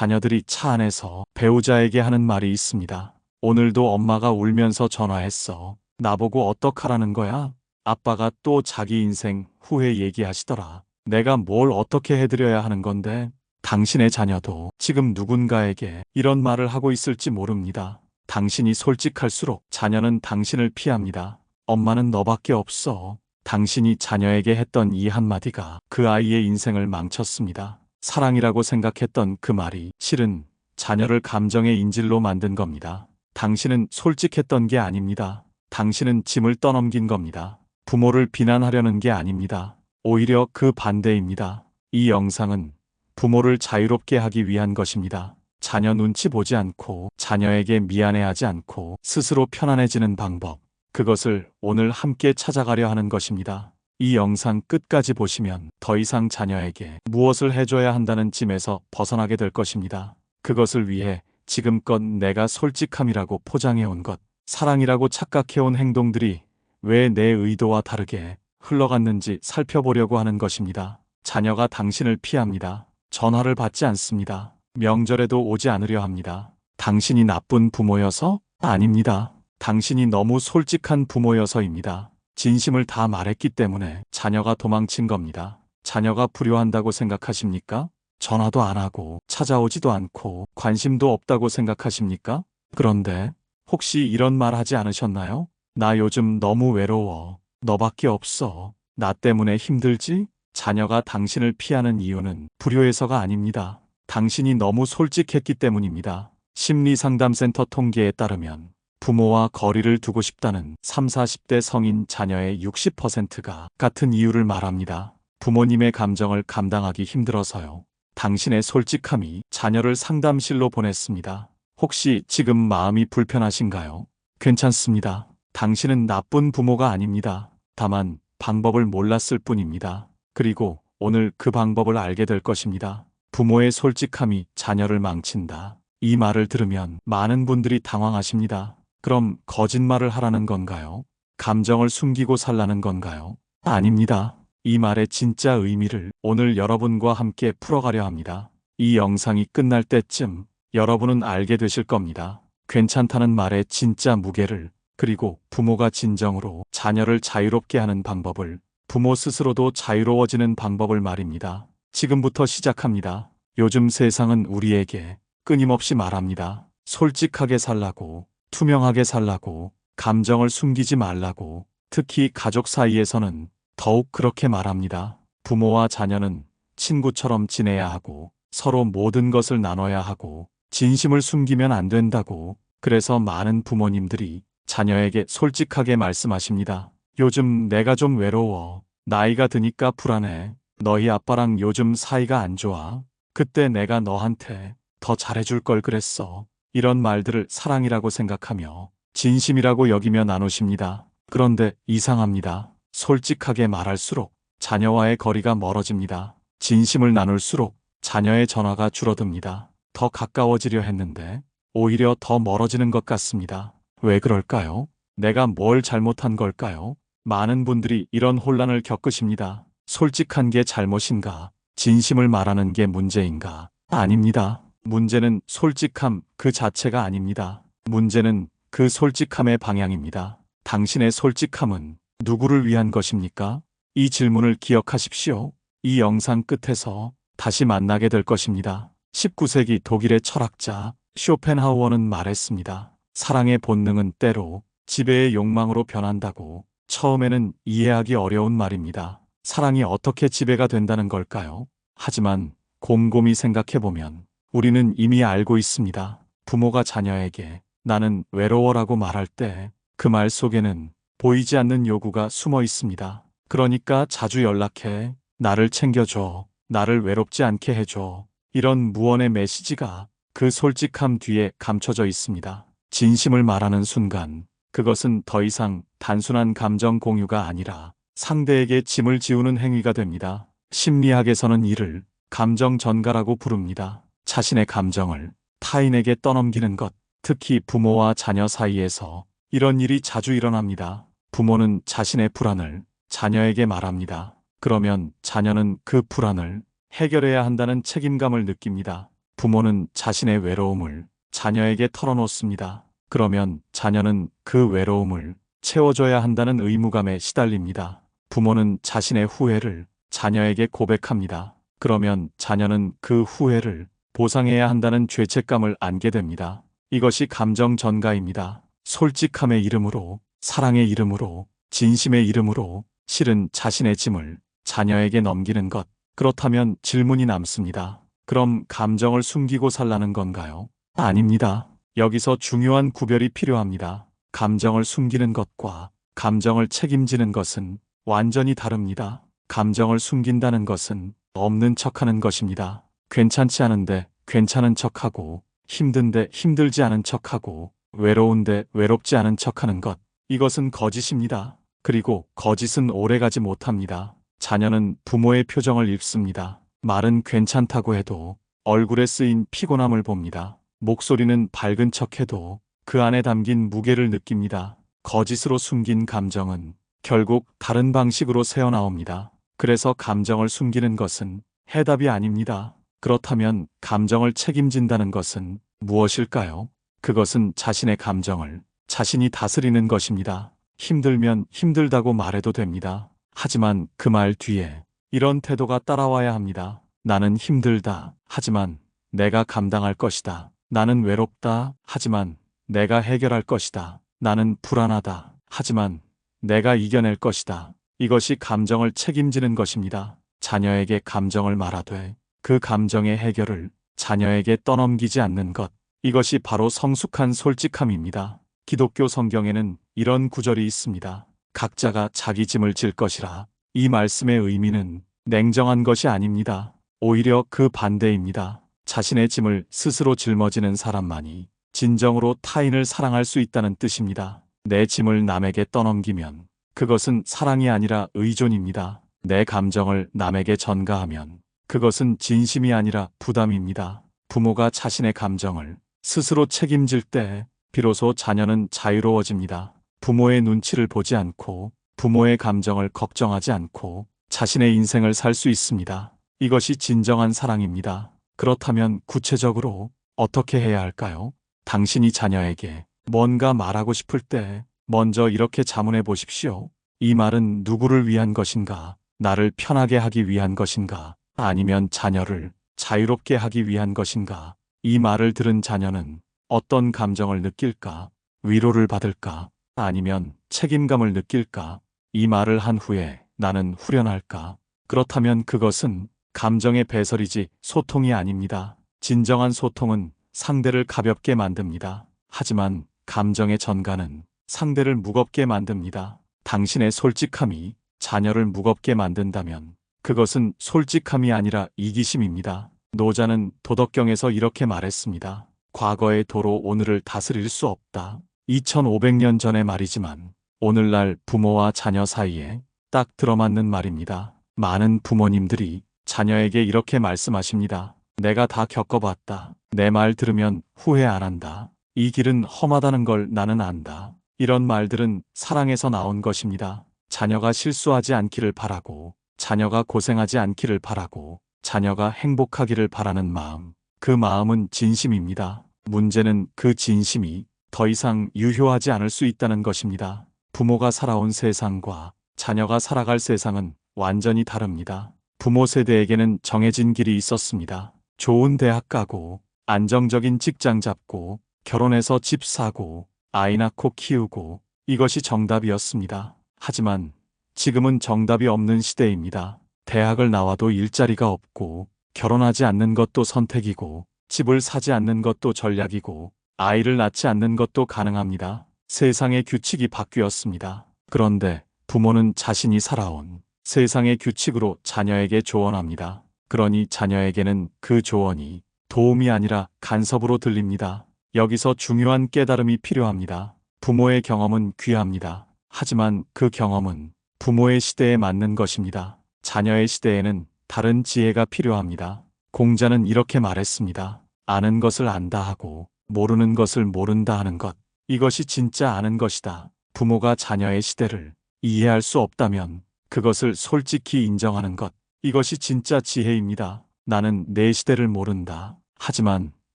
자녀들이 차 안에서 배우자에게 하는 말이 있습니다. 오늘도 엄마가 울면서 전화했어. 나보고 어떡하라는 거야? 아빠가 또 자기 인생 후회 얘기하시더라. 내가 뭘 어떻게 해드려야 하는 건데? 당신의 자녀도 지금 누군가에게 이런 말을 하고 있을지 모릅니다. 당신이 솔직할수록 자녀는 당신을 피합니다. 엄마는 너밖에 없어. 당신이 자녀에게 했던 이 한마디가 그 아이의 인생을 망쳤습니다. 사랑이라고 생각했던 그 말이 실은 자녀를 감정의 인질로 만든 겁니다. 당신은 솔직했던 게 아닙니다. 당신은 짐을 떠넘긴 겁니다. 부모를 비난하려는 게 아닙니다. 오히려 그 반대입니다. 이 영상은 부모를 자유롭게 하기 위한 것입니다. 자녀 눈치 보지 않고 자녀에게 미안해하지 않고 스스로 편안해지는 방법. 그것을 오늘 함께 찾아가려 하는 것입니다. 이 영상 끝까지 보시면 더 이상 자녀에게 무엇을 해줘야 한다는 짐에서 벗어나게 될 것입니다. 그것을 위해 지금껏 내가 솔직함이라고 포장해온 것, 사랑이라고 착각해온 행동들이 왜 내 의도와 다르게 흘러갔는지 살펴보려고 하는 것입니다. 자녀가 당신을 피합니다. 전화를 받지 않습니다. 명절에도 오지 않으려 합니다. 당신이 나쁜 부모여서? 아닙니다. 당신이 너무 솔직한 부모여서입니다. 진심을 다 말했기 때문에 자녀가 도망친 겁니다. 자녀가 불효한다고 생각하십니까? 전화도 안 하고 찾아오지도 않고 관심도 없다고 생각하십니까? 그런데 혹시 이런 말 하지 않으셨나요? 나 요즘 너무 외로워. 너밖에 없어. 나 때문에 힘들지? 자녀가 당신을 피하는 이유는 불효해서가 아닙니다. 당신이 너무 솔직했기 때문입니다. 심리상담센터 통계에 따르면 부모와 거리를 두고 싶다는 30, 40대 성인 자녀의 60%가 같은 이유를 말합니다. 부모님의 감정을 감당하기 힘들어서요. 당신의 솔직함이 자녀를 상담실로 보냈습니다. 혹시 지금 마음이 불편하신가요? 괜찮습니다. 당신은 나쁜 부모가 아닙니다. 다만 방법을 몰랐을 뿐입니다. 그리고 오늘 그 방법을 알게 될 것입니다. 부모의 솔직함이 자녀를 망친다. 이 말을 들으면 많은 분들이 당황하십니다. 그럼 거짓말을 하라는 건가요? 감정을 숨기고 살라는 건가요? 아닙니다. 이 말의 진짜 의미를 오늘 여러분과 함께 풀어가려 합니다. 이 영상이 끝날 때쯤 여러분은 알게 되실 겁니다. 괜찮다는 말의 진짜 무게를, 그리고 부모가 진정으로 자녀를 자유롭게 하는 방법을, 부모 스스로도 자유로워지는 방법을 말입니다. 지금부터 시작합니다. 요즘 세상은 우리에게 끊임없이 말합니다. 솔직하게 살라고, 투명하게 살라고, 감정을 숨기지 말라고. 특히 가족 사이에서는 더욱 그렇게 말합니다. 부모와 자녀는 친구처럼 지내야 하고, 서로 모든 것을 나눠야 하고, 진심을 숨기면 안 된다고. 그래서 많은 부모님들이 자녀에게 솔직하게 말씀하십니다. 요즘 내가 좀 외로워. 나이가 드니까 불안해. 너희 아빠랑 요즘 사이가 안 좋아. 그때 내가 너한테 더 잘해줄 걸 그랬어. 이런 말들을 사랑이라고 생각하며 진심이라고 여기며 나누십니다. 그런데 이상합니다. 솔직하게 말할수록 자녀와의 거리가 멀어집니다. 진심을 나눌수록 자녀의 전화가 줄어듭니다. 더 가까워지려 했는데 오히려 더 멀어지는 것 같습니다. 왜 그럴까요? 내가 뭘 잘못한 걸까요? 많은 분들이 이런 혼란을 겪으십니다. 솔직한 게 잘못인가? 진심을 말하는 게 문제인가? 아닙니다. 문제는 솔직함 그 자체가 아닙니다. 문제는 그 솔직함의 방향입니다. 당신의 솔직함은 누구를 위한 것입니까? 이 질문을 기억하십시오. 이 영상 끝에서 다시 만나게 될 것입니다. 19세기 독일의 철학자 쇼펜하우어는 말했습니다. 사랑의 본능은 때로 지배의 욕망으로 변한다고. 처음에는 이해하기 어려운 말입니다. 사랑이 어떻게 지배가 된다는 걸까요? 하지만 곰곰이 생각해보면 우리는 이미 알고 있습니다. 부모가 자녀에게 나는 외로워라고 말할 때 그 말 속에는 보이지 않는 요구가 숨어 있습니다. 그러니까 자주 연락해. 나를 챙겨줘. 나를 외롭지 않게 해줘. 이런 무언의 메시지가 그 솔직함 뒤에 감춰져 있습니다. 진심을 말하는 순간 그것은 더 이상 단순한 감정 공유가 아니라 상대에게 짐을 지우는 행위가 됩니다. 심리학에서는 이를 감정 전가라고 부릅니다. 자신의 감정을 타인에게 떠넘기는 것, 특히 부모와 자녀 사이에서 이런 일이 자주 일어납니다. 부모는 자신의 불안을 자녀에게 말합니다. 그러면 자녀는 그 불안을 해결해야 한다는 책임감을 느낍니다. 부모는 자신의 외로움을 자녀에게 털어놓습니다. 그러면 자녀는 그 외로움을 채워줘야 한다는 의무감에 시달립니다. 부모는 자신의 후회를 자녀에게 고백합니다. 그러면 자녀는 그 후회를 보상해야 한다는 죄책감을 안게 됩니다. 이것이 감정 전가입니다. 솔직함의 이름으로, 사랑의 이름으로, 진심의 이름으로 실은 자신의 짐을 자녀에게 넘기는 것. 그렇다면 질문이 남습니다. 그럼 감정을 숨기고 살라는 건가요? 아닙니다. 여기서 중요한 구별이 필요합니다. 감정을 숨기는 것과 감정을 책임지는 것은 완전히 다릅니다. 감정을 숨긴다는 것은 없는 척하는 것입니다. 괜찮지 않은데 괜찮은 척하고, 힘든데 힘들지 않은 척하고, 외로운데 외롭지 않은 척하는 것. 이것은 거짓입니다. 그리고 거짓은 오래가지 못합니다. 자녀는 부모의 표정을 읽습니다. 말은 괜찮다고 해도 얼굴에 쓰인 피곤함을 봅니다. 목소리는 밝은 척해도 그 안에 담긴 무게를 느낍니다. 거짓으로 숨긴 감정은 결국 다른 방식으로 새어나옵니다. 그래서 감정을 숨기는 것은 해답이 아닙니다. 그렇다면 감정을 책임진다는 것은 무엇일까요? 그것은 자신의 감정을 자신이 다스리는 것입니다. 힘들면 힘들다고 말해도 됩니다. 하지만 그 말 뒤에 이런 태도가 따라와야 합니다. 나는 힘들다. 하지만 내가 감당할 것이다. 나는 외롭다. 하지만 내가 해결할 것이다. 나는 불안하다. 하지만 내가 이겨낼 것이다. 이것이 감정을 책임지는 것입니다. 자녀에게 감정을 말하되 그 감정의 해결을 자녀에게 떠넘기지 않는 것. 이것이 바로 성숙한 솔직함입니다. 기독교 성경에는 이런 구절이 있습니다. 각자가 자기 짐을 질 것이라. 이 말씀의 의미는 냉정한 것이 아닙니다. 오히려 그 반대입니다. 자신의 짐을 스스로 짊어지는 사람만이 진정으로 타인을 사랑할 수 있다는 뜻입니다. 내 짐을 남에게 떠넘기면 그것은 사랑이 아니라 의존입니다. 내 감정을 남에게 전가하면 그것은 진심이 아니라 부담입니다. 부모가 자신의 감정을 스스로 책임질 때 비로소 자녀는 자유로워집니다. 부모의 눈치를 보지 않고 부모의 감정을 걱정하지 않고 자신의 인생을 살 수 있습니다. 이것이 진정한 사랑입니다. 그렇다면 구체적으로 어떻게 해야 할까요? 당신이 자녀에게 뭔가 말하고 싶을 때 먼저 이렇게 자문해 보십시오. 이 말은 누구를 위한 것인가? 나를 편하게 하기 위한 것인가? 아니면 자녀를 자유롭게 하기 위한 것인가? 이 말을 들은 자녀는 어떤 감정을 느낄까? 위로를 받을까? 아니면 책임감을 느낄까? 이 말을 한 후에 나는 후련할까? 그렇다면 그것은 감정의 배설이지 소통이 아닙니다. 진정한 소통은 상대를 가볍게 만듭니다. 하지만 감정의 전가는 상대를 무겁게 만듭니다. 당신의 솔직함이 자녀를 무겁게 만든다면 그것은 솔직함이 아니라 이기심입니다. 노자는 도덕경에서 이렇게 말했습니다. 과거의 도로 오늘을 다스릴 수 없다. 2500년 전의 말이지만 오늘날 부모와 자녀 사이에 딱 들어맞는 말입니다. 많은 부모님들이 자녀에게 이렇게 말씀하십니다. 내가 다 겪어봤다. 내 말 들으면 후회 안 한다. 이 길은 험하다는 걸 나는 안다. 이런 말들은 사랑에서 나온 것입니다. 자녀가 실수하지 않기를 바라고, 자녀가 고생하지 않기를 바라고, 자녀가 행복하기를 바라는 마음. 그 마음은 진심입니다. 문제는 그 진심이 더 이상 유효하지 않을 수 있다는 것입니다. 부모가 살아온 세상과 자녀가 살아갈 세상은 완전히 다릅니다. 부모 세대에게는 정해진 길이 있었습니다. 좋은 대학 가고, 안정적인 직장 잡고, 결혼해서 집 사고, 아이 낳고 키우고, 이것이 정답이었습니다. 하지만 지금은 정답이 없는 시대입니다. 대학을 나와도 일자리가 없고, 결혼하지 않는 것도 선택이고, 집을 사지 않는 것도 전략이고, 아이를 낳지 않는 것도 가능합니다. 세상의 규칙이 바뀌었습니다. 그런데 부모는 자신이 살아온 세상의 규칙으로 자녀에게 조언합니다. 그러니 자녀에게는 그 조언이 도움이 아니라 간섭으로 들립니다. 여기서 중요한 깨달음이 필요합니다. 부모의 경험은 귀합니다. 하지만 그 경험은 부모의 시대에 맞는 것입니다. 자녀의 시대에는 다른 지혜가 필요합니다. 공자는 이렇게 말했습니다. 아는 것을 안다 하고 모르는 것을 모른다 하는 것. 이것이 진짜 아는 것이다. 부모가 자녀의 시대를 이해할 수 없다면 그것을 솔직히 인정하는 것. 이것이 진짜 지혜입니다. 나는 내 시대를 모른다. 하지만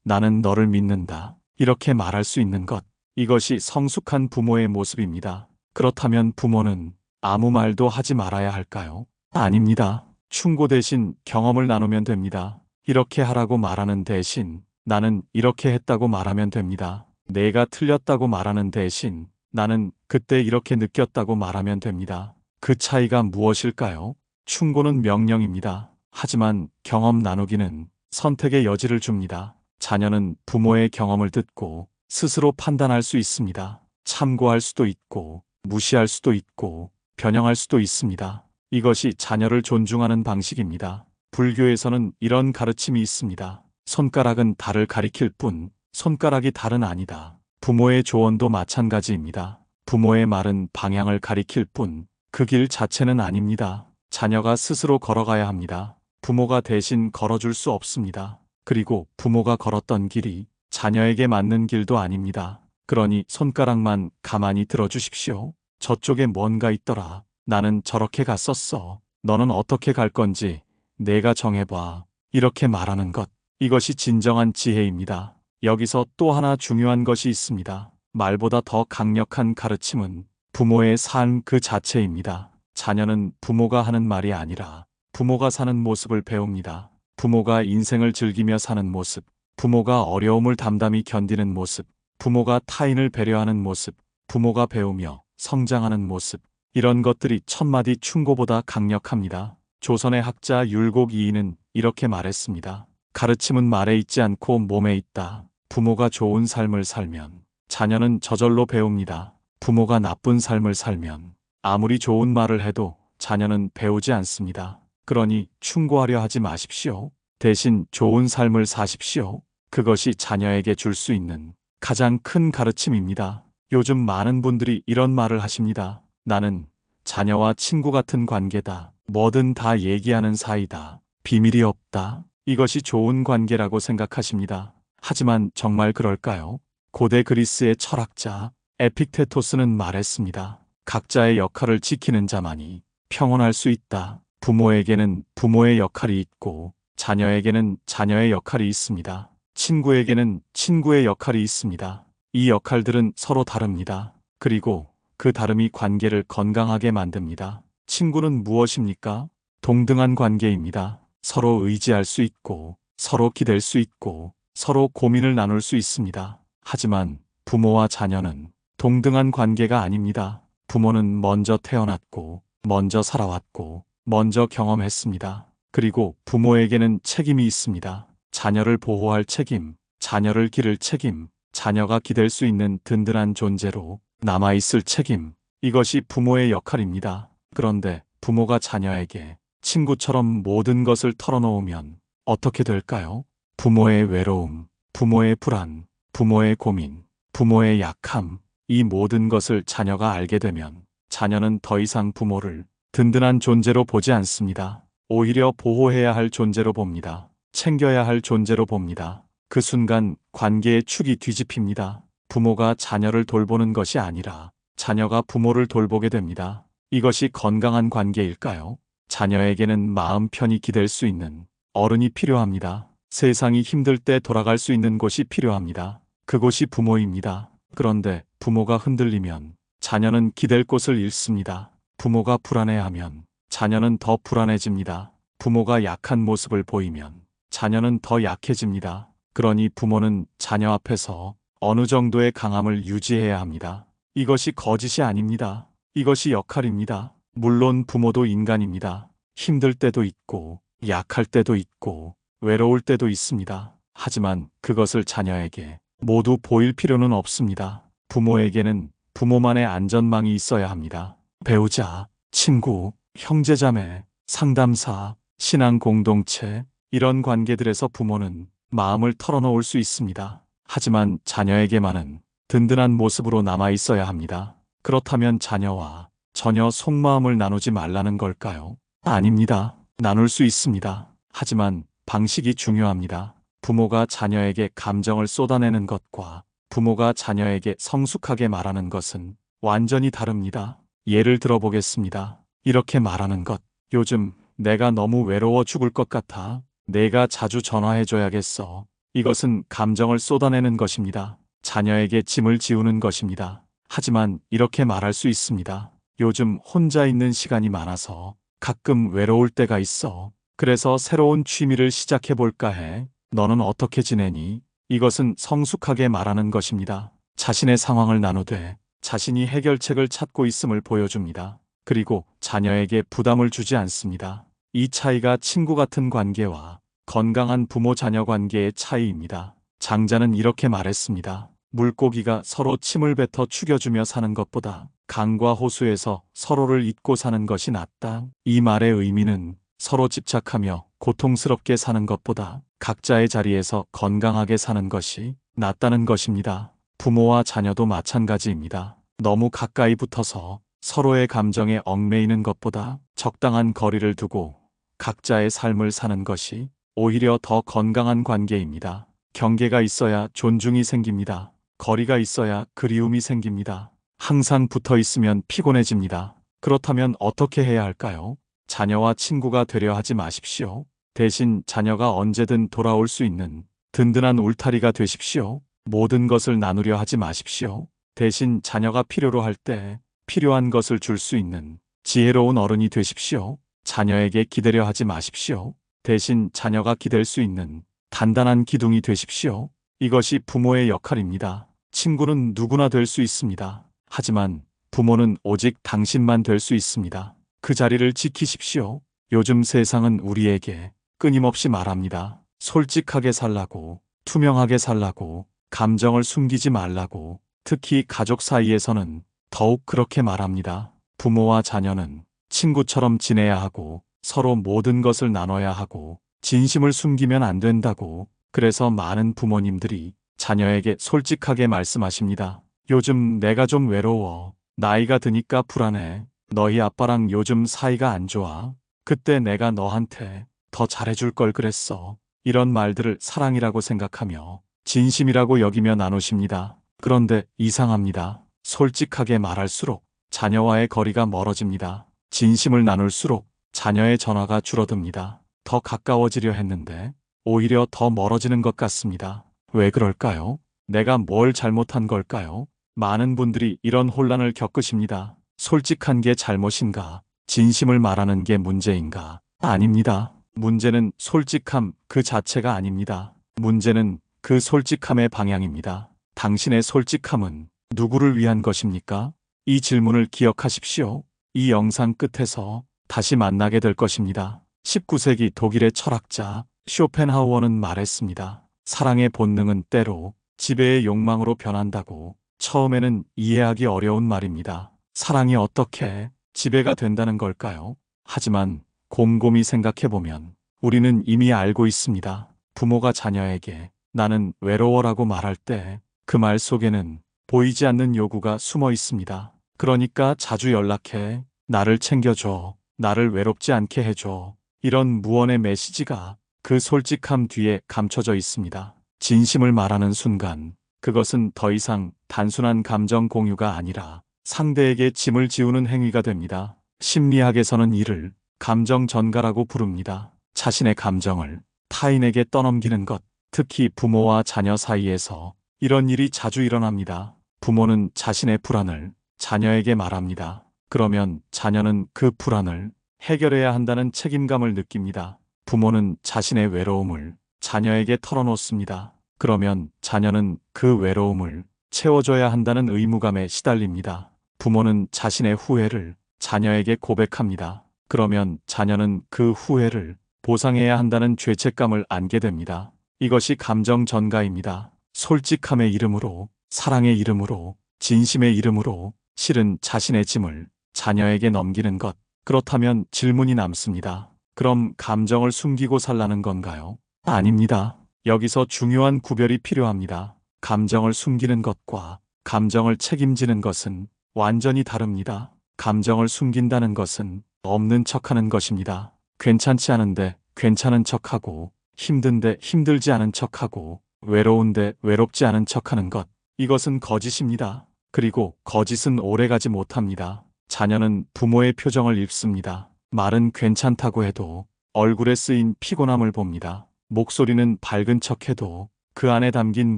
나는 너를 믿는다. 이렇게 말할 수 있는 것. 이것이 성숙한 부모의 모습입니다. 그렇다면 부모는 아무 말도 하지 말아야 할까요? 아닙니다. 충고 대신 경험을 나누면 됩니다. 이렇게 하라고 말하는 대신 나는 이렇게 했다고 말하면 됩니다. 내가 틀렸다고 말하는 대신 나는 그때 이렇게 느꼈다고 말하면 됩니다. 그 차이가 무엇일까요? 충고는 명령입니다. 하지만 경험 나누기는 선택의 여지를 줍니다. 자녀는 부모의 경험을 듣고 스스로 판단할 수 있습니다. 참고할 수도 있고, 무시할 수도 있고, 변형할 수도 있습니다. 이것이 자녀를 존중하는 방식입니다. 불교에서는 이런 가르침이 있습니다. 손가락은 달을 가리킬 뿐, 손가락이 달은 아니다. 부모의 조언도 마찬가지입니다. 부모의 말은 방향을 가리킬 뿐, 그 길 자체는 아닙니다. 자녀가 스스로 걸어가야 합니다. 부모가 대신 걸어줄 수 없습니다. 그리고 부모가 걸었던 길이 자녀에게 맞는 길도 아닙니다. 그러니 손가락만 가만히 들어주십시오. 저쪽에 뭔가 있더라. 나는 저렇게 갔었어. 너는 어떻게 갈 건지 내가 정해봐. 이렇게 말하는 것. 이것이 진정한 지혜입니다. 여기서 또 하나 중요한 것이 있습니다. 말보다 더 강력한 가르침은 부모의 삶 그 자체입니다. 자녀는 부모가 하는 말이 아니라 부모가 사는 모습을 배웁니다. 부모가 인생을 즐기며 사는 모습, 부모가 어려움을 담담히 견디는 모습, 부모가 타인을 배려하는 모습, 부모가 배우며 성장하는 모습, 이런 것들이 천마디 충고보다 강력합니다. 조선의 학자 율곡이인은 이렇게 말했습니다. 가르침은 말에 있지 않고 몸에 있다. 부모가 좋은 삶을 살면 자녀는 저절로 배웁니다. 부모가 나쁜 삶을 살면 아무리 좋은 말을 해도 자녀는 배우지 않습니다. 그러니 충고하려 하지 마십시오. 대신 좋은 삶을 사십시오. 그것이 자녀에게 줄 수 있는 가장 큰 가르침입니다. 요즘 많은 분들이 이런 말을 하십니다. 나는 자녀와 친구 같은 관계다. 뭐든 다 얘기하는 사이다. 비밀이 없다. 이것이 좋은 관계라고 생각하십니다. 하지만 정말 그럴까요? 고대 그리스의 철학자 에픽테토스는 말했습니다. 각자의 역할을 지키는 자만이 평온할 수 있다. 부모에게는 부모의 역할이 있고 자녀에게는 자녀의 역할이 있습니다. 친구에게는 친구의 역할이 있습니다. 이 역할들은 서로 다릅니다. 그리고 그 다름이 관계를 건강하게 만듭니다. 친구는 무엇입니까? 동등한 관계입니다. 서로 의지할 수 있고, 서로 기댈 수 있고, 서로 고민을 나눌 수 있습니다. 하지만 부모와 자녀는 동등한 관계가 아닙니다. 부모는 먼저 태어났고, 먼저 살아왔고, 먼저 경험했습니다. 그리고 부모에게는 책임이 있습니다. 자녀를 보호할 책임, 자녀를 기를 책임, 자녀가 기댈 수 있는 든든한 존재로 남아있을 책임. 이것이 부모의 역할입니다. 그런데 부모가 자녀에게 친구처럼 모든 것을 털어놓으면 어떻게 될까요? 부모의 외로움, 부모의 불안, 부모의 고민, 부모의 약함, 이 모든 것을 자녀가 알게 되면 자녀는 더 이상 부모를 든든한 존재로 보지 않습니다. 오히려 보호해야 할 존재로 봅니다. 챙겨야 할 존재로 봅니다. 그 순간 관계의 축이 뒤집힙니다. 부모가 자녀를 돌보는 것이 아니라 자녀가 부모를 돌보게 됩니다. 이것이 건강한 관계일까요? 자녀에게는 마음 편히 기댈 수 있는 어른이 필요합니다. 세상이 힘들 때 돌아갈 수 있는 곳이 필요합니다. 그곳이 부모입니다. 그런데 부모가 흔들리면 자녀는 기댈 곳을 잃습니다. 부모가 불안해하면 자녀는 더 불안해집니다. 부모가 약한 모습을 보이면 자녀는 더 약해집니다. 그러니 부모는 자녀 앞에서 어느 정도의 강함을 유지해야 합니다. 이것이 거짓이 아닙니다. 이것이 역할입니다. 물론 부모도 인간입니다. 힘들 때도 있고, 약할 때도 있고, 외로울 때도 있습니다. 하지만 그것을 자녀에게 모두 보일 필요는 없습니다. 부모에게는 부모만의 안전망이 있어야 합니다. 배우자, 친구, 형제자매, 상담사, 신앙 공동체, 이런 관계들에서 부모는 마음을 털어놓을 수 있습니다. 하지만 자녀에게만은 든든한 모습으로 남아 있어야 합니다. 그렇다면 자녀와 전혀 속마음을 나누지 말라는 걸까요? 아닙니다. 나눌 수 있습니다. 하지만 방식이 중요합니다. 부모가 자녀에게 감정을 쏟아내는 것과 부모가 자녀에게 성숙하게 말하는 것은 완전히 다릅니다. 예를 들어보겠습니다. 이렇게 말하는 것. 요즘 내가 너무 외로워 죽을 것 같아. 내가 자주 전화해줘야겠어. 이것은 감정을 쏟아내는 것입니다. 자녀에게 짐을 지우는 것입니다. 하지만 이렇게 말할 수 있습니다. 요즘 혼자 있는 시간이 많아서 가끔 외로울 때가 있어. 그래서 새로운 취미를 시작해 볼까 해. 너는 어떻게 지내니? 이것은 성숙하게 말하는 것입니다. 자신의 상황을 나누되 자신이 해결책을 찾고 있음을 보여줍니다. 그리고 자녀에게 부담을 주지 않습니다. 이 차이가 친구 같은 관계와 건강한 부모-자녀 관계의 차이입니다. 장자는 이렇게 말했습니다. 물고기가 서로 침을 뱉어 죽여주며 사는 것보다 강과 호수에서 서로를 잊고 사는 것이 낫다. 이 말의 의미는 서로 집착하며 고통스럽게 사는 것보다 각자의 자리에서 건강하게 사는 것이 낫다는 것입니다. 부모와 자녀도 마찬가지입니다. 너무 가까이 붙어서 서로의 감정에 얽매이는 것보다 적당한 거리를 두고 각자의 삶을 사는 것이 오히려 더 건강한 관계입니다. 경계가 있어야 존중이 생깁니다. 거리가 있어야 그리움이 생깁니다. 항상 붙어 있으면 피곤해집니다. 그렇다면 어떻게 해야 할까요? 자녀와 친구가 되려 하지 마십시오. 대신 자녀가 언제든 돌아올 수 있는 든든한 울타리가 되십시오. 모든 것을 나누려 하지 마십시오. 대신 자녀가 필요로 할 때 필요한 것을 줄 수 있는 지혜로운 어른이 되십시오. 자녀에게 기대려 하지 마십시오. 대신 자녀가 기댈 수 있는 단단한 기둥이 되십시오. 이것이 부모의 역할입니다. 친구는 누구나 될 수 있습니다. 하지만 부모는 오직 당신만 될 수 있습니다. 그 자리를 지키십시오. 요즘 세상은 우리에게 끊임없이 말합니다. 솔직하게 살라고, 투명하게 살라고, 감정을 숨기지 말라고. 특히 가족 사이에서는 더욱 그렇게 말합니다. 부모와 자녀는 친구처럼 지내야 하고 서로 모든 것을 나눠야 하고 진심을 숨기면 안 된다고. 그래서 많은 부모님들이 자녀에게 솔직하게 말씀하십니다. 요즘 내가 좀 외로워. 나이가 드니까 불안해. 너희 아빠랑 요즘 사이가 안 좋아. 그때 내가 너한테 더 잘해줄 걸 그랬어. 이런 말들을 사랑이라고 생각하며 진심이라고 여기며 나누십니다. 그런데 이상합니다. 솔직하게 말할수록 자녀와의 거리가 멀어집니다. 진심을 나눌수록 자녀의 전화가 줄어듭니다. 더 가까워지려 했는데 오히려 더 멀어지는 것 같습니다. 왜 그럴까요? 내가 뭘 잘못한 걸까요? 많은 분들이 이런 혼란을 겪으십니다. 솔직한 게 잘못인가? 진심을 말하는 게 문제인가? 아닙니다. 문제는 솔직함 그 자체가 아닙니다. 문제는 그 솔직함의 방향입니다. 당신의 솔직함은 누구를 위한 것입니까? 이 질문을 기억하십시오. 이 영상 끝에서 다시 만나게 될 것입니다. 19세기 독일의 철학자 쇼펜하우어는 말했습니다. 사랑의 본능은 때로 지배의 욕망으로 변한다고. 처음에는 이해하기 어려운 말입니다. 사랑이 어떻게 지배가 된다는 걸까요? 하지만 곰곰이 생각해보면 우리는 이미 알고 있습니다. 부모가 자녀에게 나는 외로워라고 말할 때 그 말 속에는 보이지 않는 요구가 숨어 있습니다. 그러니까 자주 연락해. 나를 챙겨줘. 나를 외롭지 않게 해줘. 이런 무언의 메시지가 그 솔직함 뒤에 감춰져 있습니다. 진심을 말하는 순간 그것은 더 이상 단순한 감정 공유가 아니라 상대에게 짐을 지우는 행위가 됩니다. 심리학에서는 이를 감정 전가라고 부릅니다. 자신의 감정을 타인에게 떠넘기는 것, 특히 부모와 자녀 사이에서 이런 일이 자주 일어납니다. 부모는 자신의 불안을 자녀에게 말합니다. 그러면 자녀는 그 불안을 해결해야 한다는 책임감을 느낍니다. 부모는 자신의 외로움을 자녀에게 털어놓습니다. 그러면 자녀는 그 외로움을 채워줘야 한다는 의무감에 시달립니다. 부모는 자신의 후회를 자녀에게 고백합니다. 그러면 자녀는 그 후회를 보상해야 한다는 죄책감을 안게 됩니다. 이것이 감정 전가입니다. 솔직함의 이름으로, 사랑의 이름으로, 진심의 이름으로 실은 자신의 짐을 자녀에게 넘기는 것. 그렇다면 질문이 남습니다. 그럼 감정을 숨기고 살라는 건가요? 아닙니다. 여기서 중요한 구별이 필요합니다. 감정을 숨기는 것과 감정을 책임지는 것은 완전히 다릅니다. 감정을 숨긴다는 것은 없는 척하는 것입니다. 괜찮지 않은데 괜찮은 척하고, 힘든데 힘들지 않은 척하고, 외로운데 외롭지 않은 척하는 것. 이것은 거짓입니다. 그리고 거짓은 오래가지 못합니다. 자녀는 부모의 표정을 읽습니다. 말은 괜찮다고 해도 얼굴에 쓰인 피곤함을 봅니다. 목소리는 밝은 척해도 그 안에 담긴